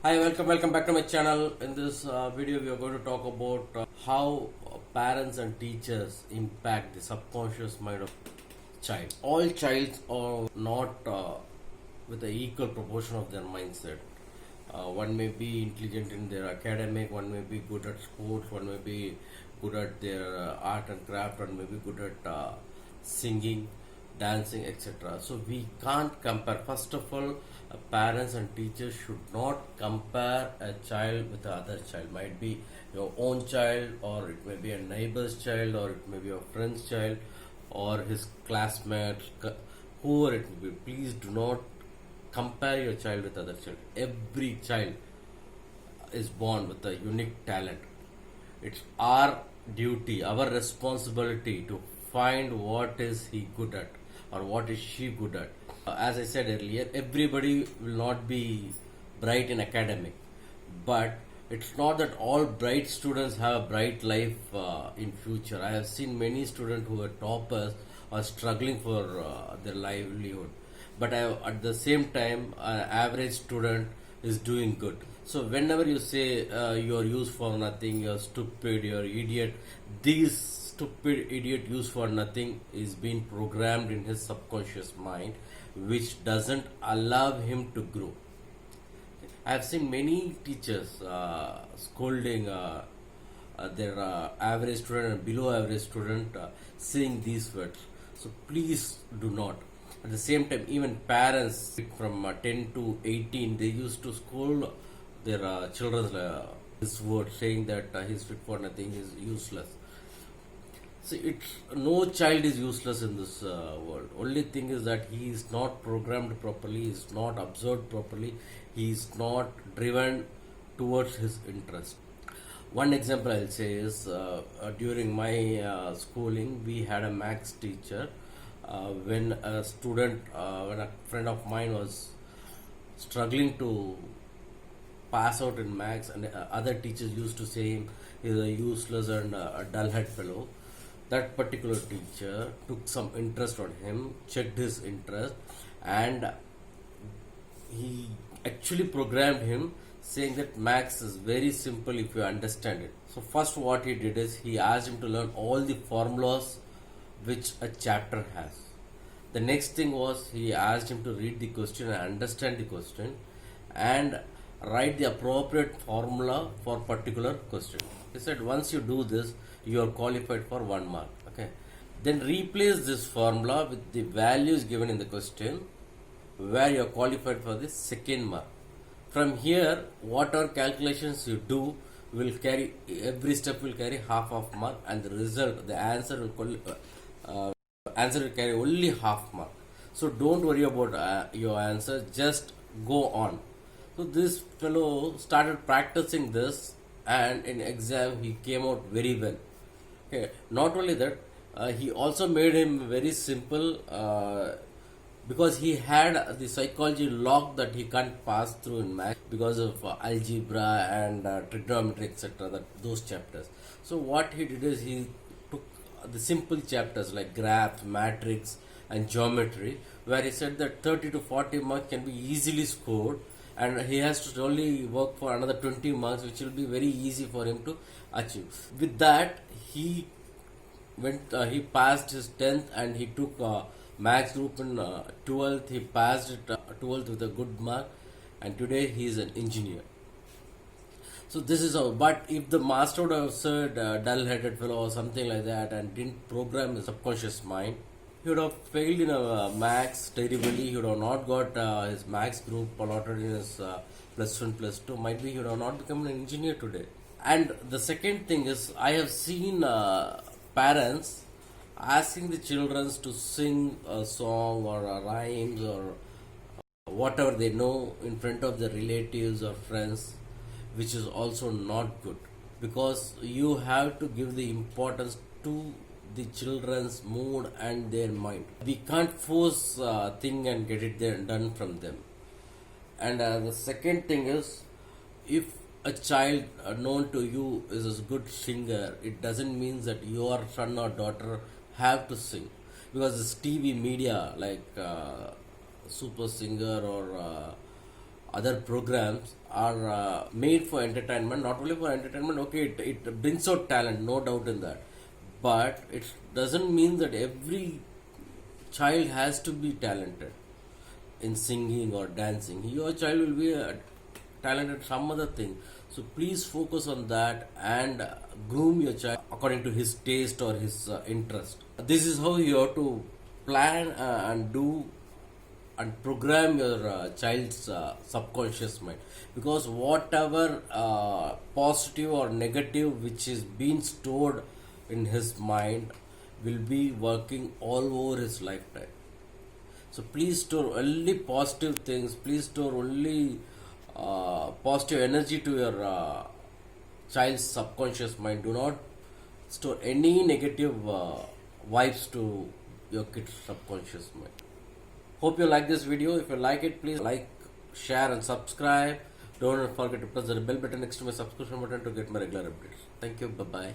Hi, welcome back to my channel. In this video, we are going to talk about how parents and teachers impact the subconscious mind of child. All childs are not with an equal proportion of their mindset. One may be intelligent in their academic, one may be good at sports, one may be good at their art and craft, one may be good at singing, dancing, etc. So we can't compare. First of all, parents and teachers should not compare a child with the other child. Might be your own child, or it may be a neighbor's child, or it may be your friend's child, or his classmates, whoever it may be. Please do not compare your child with other child. Every child is born with a unique talent. It's our duty, our responsibility to find what is he good at or what is she good at. As I said earlier, everybody will not be bright in academic, but it's not that all bright students have a bright life in future. I have seen many students who are toppers are struggling for their livelihood, but at the same time, an average student is doing good. So whenever you say you are used for nothing, you're stupid, you're idiot, these stupid idiot used for nothing is being programmed in his subconscious mind, which doesn't allow him to grow. I have seen many teachers scolding their average student and below average student saying these words. So please do not. At the same time, even parents from 10 to 18, they used to scold their children this word, saying that he's fit for nothing, he's useless. See, no child is useless in this world. Only thing is that he is not programmed properly, he is not observed properly, he is not driven towards his interest. One example I'll say is during my schooling, we had a maths teacher. When a friend of mine was struggling to pass out in maths, and other teachers used to say him is a useless and a dullhead fellow. That particular teacher took some interest on him, checked his interest, and he actually programmed him, saying that maths is very simple if you understand it. So first what he did is he asked him to learn all the formulas which a chapter has. The next thing was he asked him to read the question and understand the question and write the appropriate formula for particular question. He said once you do this, you are qualified for 1 mark. Okay. Then replace this formula with the values given in the question where you are qualified for the 2nd mark. From here, whatever calculations you do will carry, every step will carry half of mark, and the result, the answer will carry only half mark. So don't worry about your answer, just go on. So this fellow started practicing this, and in exam he came out very well. Okay. Not only that, he also made him very simple because he had the psychology lock that he can't pass through in math because of algebra and trigonometry, etc. Those chapters. So what he did is he took the simple chapters like graph, matrix, and geometry, where he said that 30 to 40 marks can be easily scored, and he has to only work for another 20 marks, which will be very easy for him to achieve. With that, he passed his 10th, and he took maths group in 12th. He passed it 12th with a good mark, and today he is an engineer. So this is how. But if the master would have said dull-headed fellow or something like that and didn't program his subconscious mind, he would have failed in maths terribly. He would have not got his maths group allotted in his plus 1, plus 2. Might be he would have not become an engineer today. And the second thing is, I have seen parents asking the children to sing a song or a rhymes or whatever they know in front of their relatives or friends, which is also not good, because you have to give the importance to the children's mood and their mind. We can't force thing and get it there done from them. And the second thing is, if a child known to you is a good singer, it doesn't mean that your son or daughter have to sing, because this TV media like Super Singer or other programs are made for entertainment, not only for entertainment. Okay, it brings out talent, no doubt in that, but it doesn't mean that every child has to be talented in singing or dancing. Your child will be talented at some other thing. So please focus on that and groom your child according to his taste or his interest. This is how you have to plan and do and program your child's subconscious mind, because whatever positive or negative which is being stored in his mind will be working all over his lifetime. So please store only positive things. Please store only positive energy to your child's subconscious mind. Do not store any negative vibes to your kid's subconscious mind. Hope you like this video. If you like it, please like, share and subscribe. Don't forget to press the bell button next to my subscription button to get my regular updates. Thank you. Bye bye.